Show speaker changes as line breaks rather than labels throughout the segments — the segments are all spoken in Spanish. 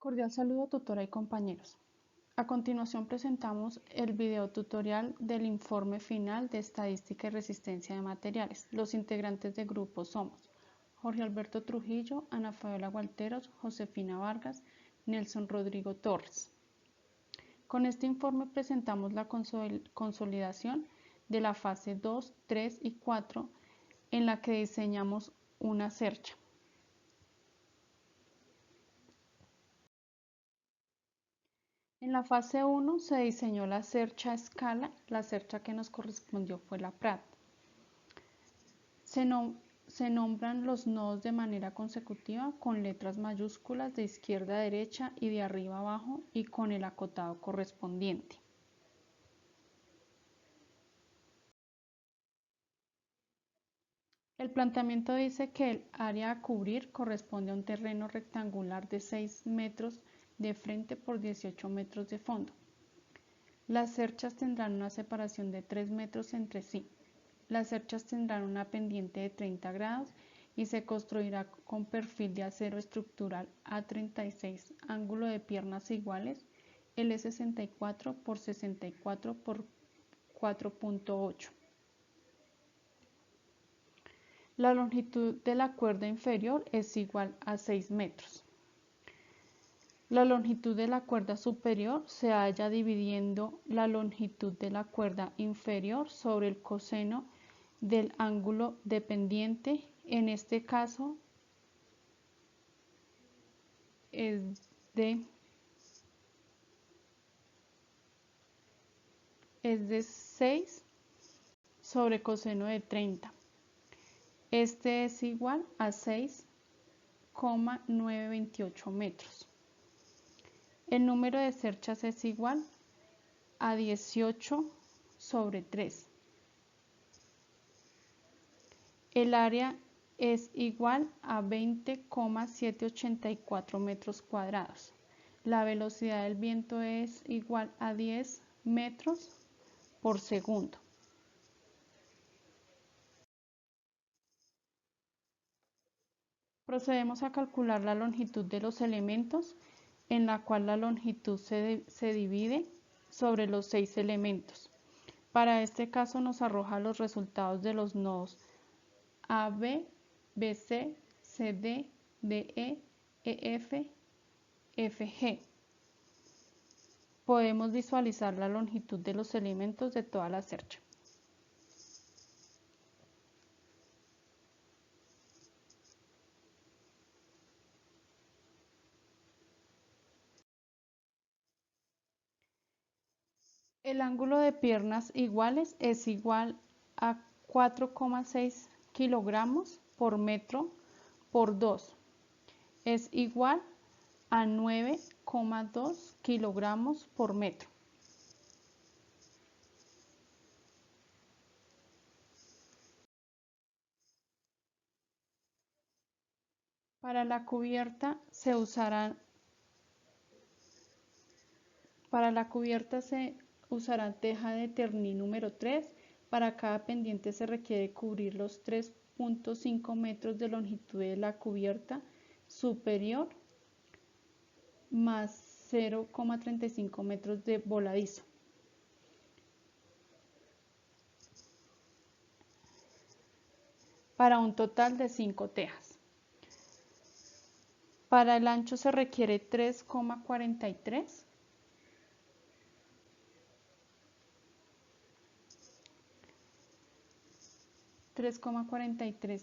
Cordial saludo, tutora y compañeros. A continuación presentamos el video tutorial del informe final de Estadística y Resistencia de Materiales. Los integrantes del grupo somos Jorge Alberto Trujillo, Ana Fabiola Gualteros, Josefina Vargas, Nelson Rodrigo Torres. Con este informe presentamos la consolidación de la fase 2, 3 y 4 en la que diseñamos una cercha. En la fase 1 se diseñó la cercha a escala, la cercha que nos correspondió fue la Prat. Se nombran los nodos de manera consecutiva con letras mayúsculas de izquierda a derecha y de arriba a abajo y con el acotado correspondiente. El planteamiento dice que el área a cubrir corresponde a un terreno rectangular de 6 metros de frente por 18 metros de fondo. Las cerchas tendrán una separación de 3 metros entre sí. Las cerchas tendrán una pendiente de 30 grados y se construirá con perfil de acero estructural A36, ángulo de piernas iguales, L64 por 64 por 4.8. La longitud de la cuerda inferior es igual a 6 metros. La longitud de la cuerda superior se halla dividiendo la longitud de la cuerda inferior sobre el coseno del ángulo de pendiente. En este caso es de 6 sobre coseno de 30. Este es igual a 6,928 metros. El número de cerchas es igual a 18 sobre 3. El área es igual a 20,784 metros cuadrados. La velocidad del viento es igual a 10 metros por segundo. Procedemos a calcular la longitud de los elementos, en la cual la longitud se divide sobre los 6 elementos. Para este caso nos arroja los resultados de los nodos AB, BC, CD, DE, EF, FG. Podemos visualizar la longitud de los elementos de toda la cercha. El ángulo de piernas iguales es igual a 4,6 kilogramos por metro por 2. Es igual a 9,2 kilogramos por metro. Para la cubierta se usará teja de Ternís número 3. Para cada pendiente se requiere cubrir los 3.5 metros de longitud de la cubierta superior más 0,35 metros de voladizo. Para un total de 5 tejas. Para el ancho se requiere 3,43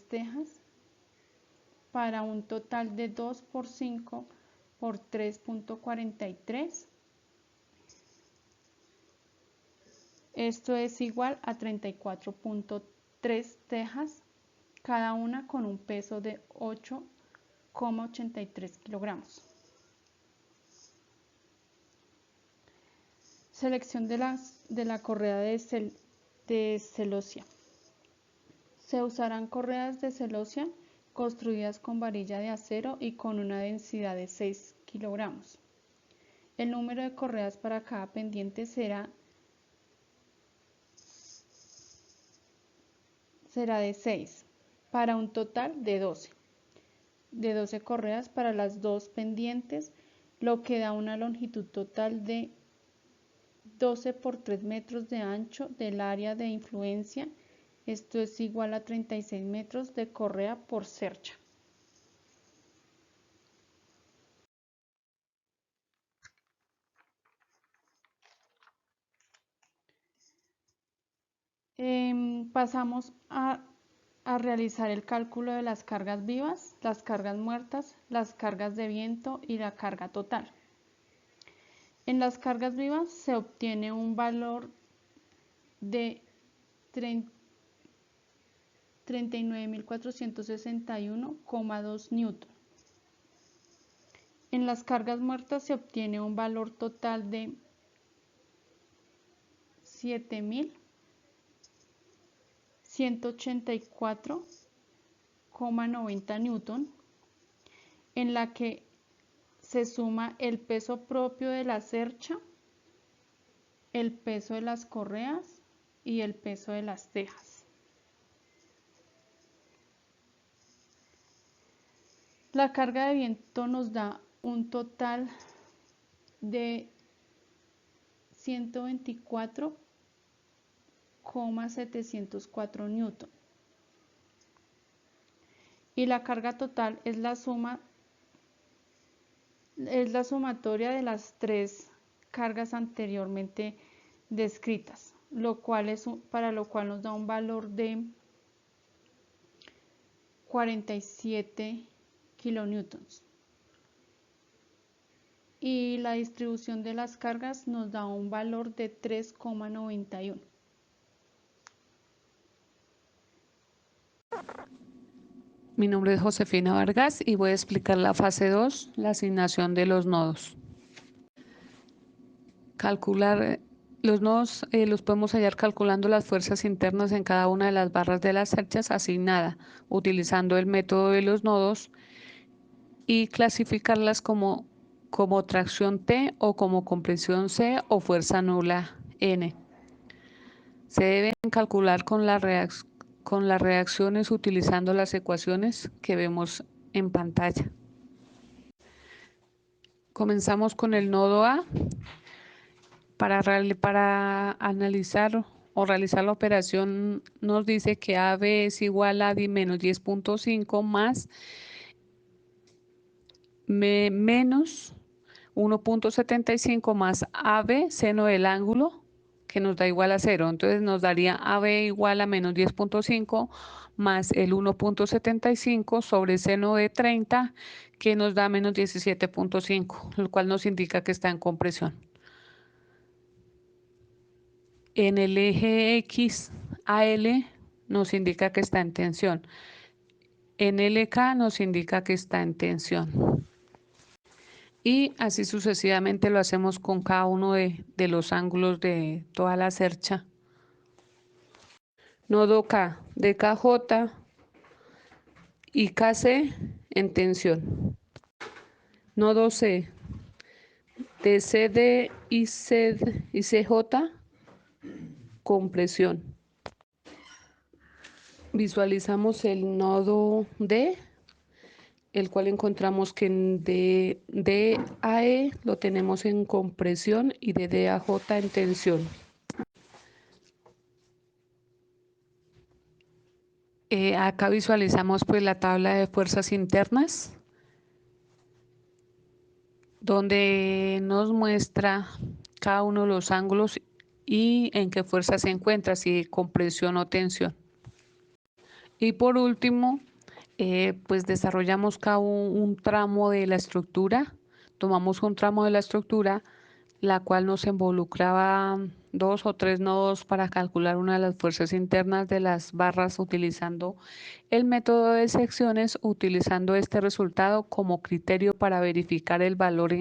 tejas para un total de 2 por 5 por 3.43. Esto es igual a 34.3 tejas, cada una con un peso de 8,83 kilogramos. Selección de la correa de celosia. Se usarán correas de celosia construidas con varilla de acero y con una densidad de 6 kilogramos. El número de correas para cada pendiente será de 6, para un total de 12. De 12 correas para las dos pendientes lo que da una longitud total de 12 por 3 metros de ancho del área de influencia. Esto es igual a 36 metros de correa por cercha. Pasamos a realizar el cálculo de las cargas vivas, las cargas muertas, las cargas de viento y la carga total. En las cargas vivas se obtiene un valor de 39.461,2 newton. En las cargas muertas se obtiene un valor total de 7.184,90 newton, en la que se suma el peso propio de la cercha, el peso de las correas y el peso de las tejas. La carga de viento nos da un total de 124,704 newton. Y la carga total es la sumatoria de las tres cargas anteriormente descritas, para lo cual nos da un valor de 47 kilonewtons. Y la distribución de las cargas nos da un valor de 3,91.
Mi nombre es Josefina Vargas y voy a explicar la fase 2, la asignación de los nodos. Calcular los nodos los podemos hallar calculando las fuerzas internas en cada una de las barras de las cerchas asignada, utilizando el método de los nodos y clasificarlas como tracción T o como compresión C o fuerza nula N. Se deben calcular con las reacciones utilizando las ecuaciones que vemos en pantalla. Comenzamos con el nodo A. Para analizar o realizar la operación nos dice que AB es igual a menos 10.5 más menos 1.75 más AB, seno del ángulo, que nos da igual a 0. Entonces nos daría AB igual a menos 10.5 más el 1.75 sobre seno de 30, que nos da menos 17.5, lo cual nos indica que está en compresión. En el eje X, AL nos indica que está en tensión. En LK nos indica que está en tensión. Y así sucesivamente lo hacemos con cada uno de los ángulos de toda la cercha. Nodo K, de KJ y KC en tensión. Nodo C, de CD y CJ, compresión. Visualizamos el nodo D, el cual encontramos que de DAE lo tenemos en compresión y de DAJ en tensión. Acá visualizamos pues la tabla de fuerzas internas, donde nos muestra cada uno de los ángulos y en qué fuerza se encuentra, si compresión o tensión. Y por último, pues desarrollamos cada un tramo de la estructura. Tomamos un tramo de la estructura, la cual nos involucraba 2 o 3 nodos para calcular una de las fuerzas internas de las barras utilizando el método de secciones, utilizando este resultado como criterio para verificar el valor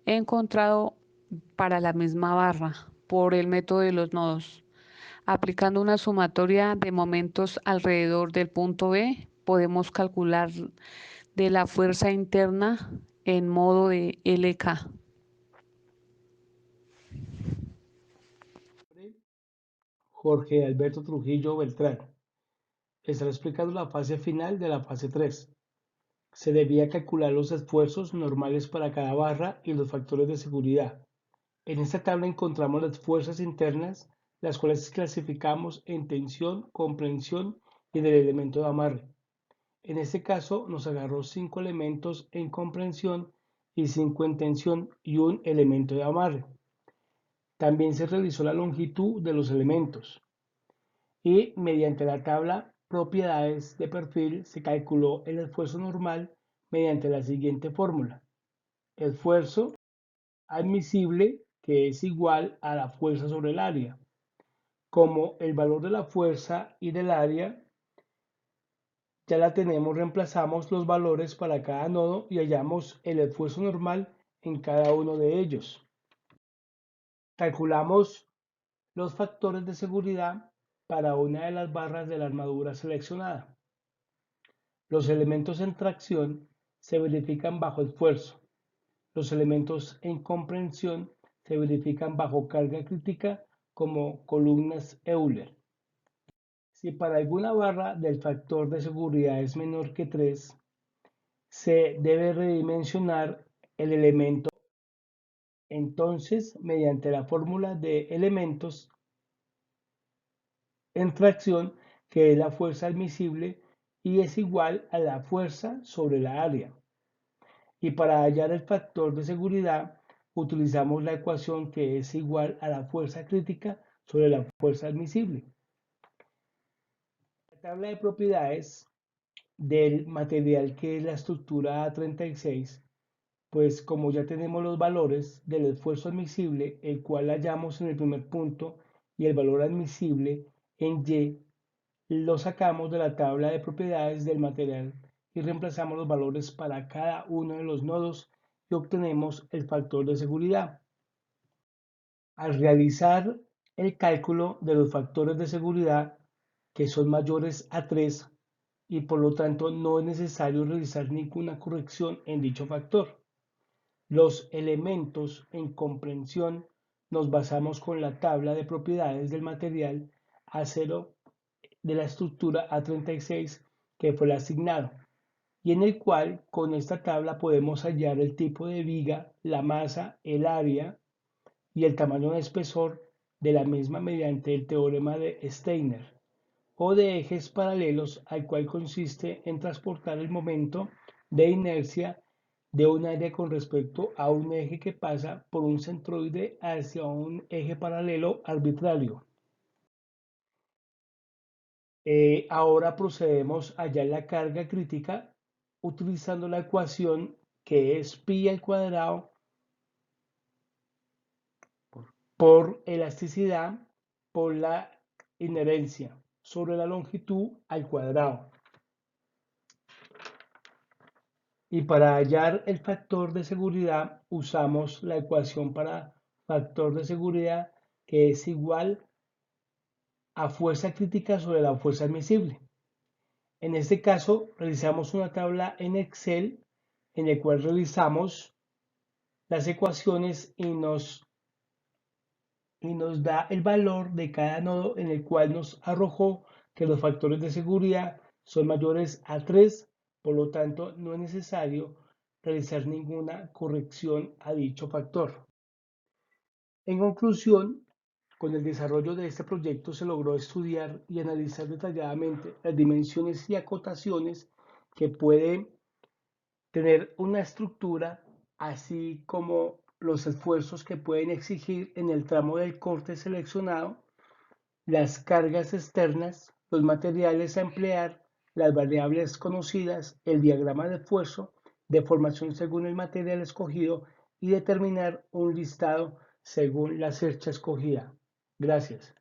encontrado para la misma barra por el método de los nodos. Aplicando una sumatoria de momentos alrededor del punto B, podemos calcular de la fuerza interna en modo de LK.
Jorge Alberto Trujillo Beltrán. Estará explicando la fase final de la fase 3. Se debía calcular los esfuerzos normales para cada barra y los factores de seguridad. En esta tabla encontramos las fuerzas internas, las cuales clasificamos en tensión, comprensión y en el elemento de amarre. En este caso nos agarró 5 elementos en comprensión y 5 en tensión y un elemento de amarre. También se realizó la longitud de los elementos y mediante la tabla propiedades de perfil se calculó el esfuerzo normal mediante la siguiente fórmula. Esfuerzo admisible, que es igual a la fuerza sobre el área. Como el valor de la fuerza y del área ya la tenemos, reemplazamos los valores para cada nodo y hallamos el esfuerzo normal en cada uno de ellos. Calculamos los factores de seguridad para una de las barras de la armadura seleccionada. Los elementos en tracción se verifican bajo esfuerzo. Los elementos en comprensión se verifican bajo carga crítica como columnas Euler. Si para alguna barra del factor de seguridad es menor que 3, se debe redimensionar el elemento. Entonces, mediante la fórmula de elementos en tracción, que es la fuerza admisible y es igual a la fuerza sobre la área. Y para hallar el factor de seguridad, utilizamos la ecuación que es igual a la fuerza crítica sobre la fuerza admisible. La tabla de propiedades del material, que es la estructura A36, pues como ya tenemos los valores del esfuerzo admisible, el cual hallamos en el primer punto, y el valor admisible en Y, lo sacamos de la tabla de propiedades del material y reemplazamos los valores para cada uno de los nodos y obtenemos el factor de seguridad. Al realizar el cálculo de los factores de seguridad que son mayores a 3 y por lo tanto no es necesario realizar ninguna corrección en dicho factor. Los elementos en comprensión nos basamos con la tabla de propiedades del material A0 de la estructura A36 que fue el asignado, y en el cual con esta tabla podemos hallar el tipo de viga, la masa, el área y el tamaño de espesor de la misma mediante el teorema de Steiner, o de ejes paralelos, al cual consiste en transportar el momento de inercia de un área con respecto a un eje que pasa por un centroide hacia un eje paralelo arbitrario. Ahora procedemos a hallar la carga crítica utilizando la ecuación que es pi al cuadrado por elasticidad por la inherencia sobre la longitud al cuadrado. Y para hallar el factor de seguridad usamos la ecuación para factor de seguridad, que es igual a fuerza crítica sobre la fuerza admisible. En este caso realizamos una tabla en Excel en el cual realizamos las ecuaciones y nos da el valor de cada nodo, en el cual nos arrojó que los factores de seguridad son mayores a 3, por lo tanto no es necesario realizar ninguna corrección a dicho factor. En conclusión, con el desarrollo de este proyecto se logró estudiar y analizar detalladamente las dimensiones y acotaciones que puede tener una estructura, así como los esfuerzos que pueden exigir en el tramo del corte seleccionado, las cargas externas, los materiales a emplear, las variables conocidas, el diagrama de esfuerzo, deformación según el material escogido y determinar un listado según la cercha escogida. Gracias.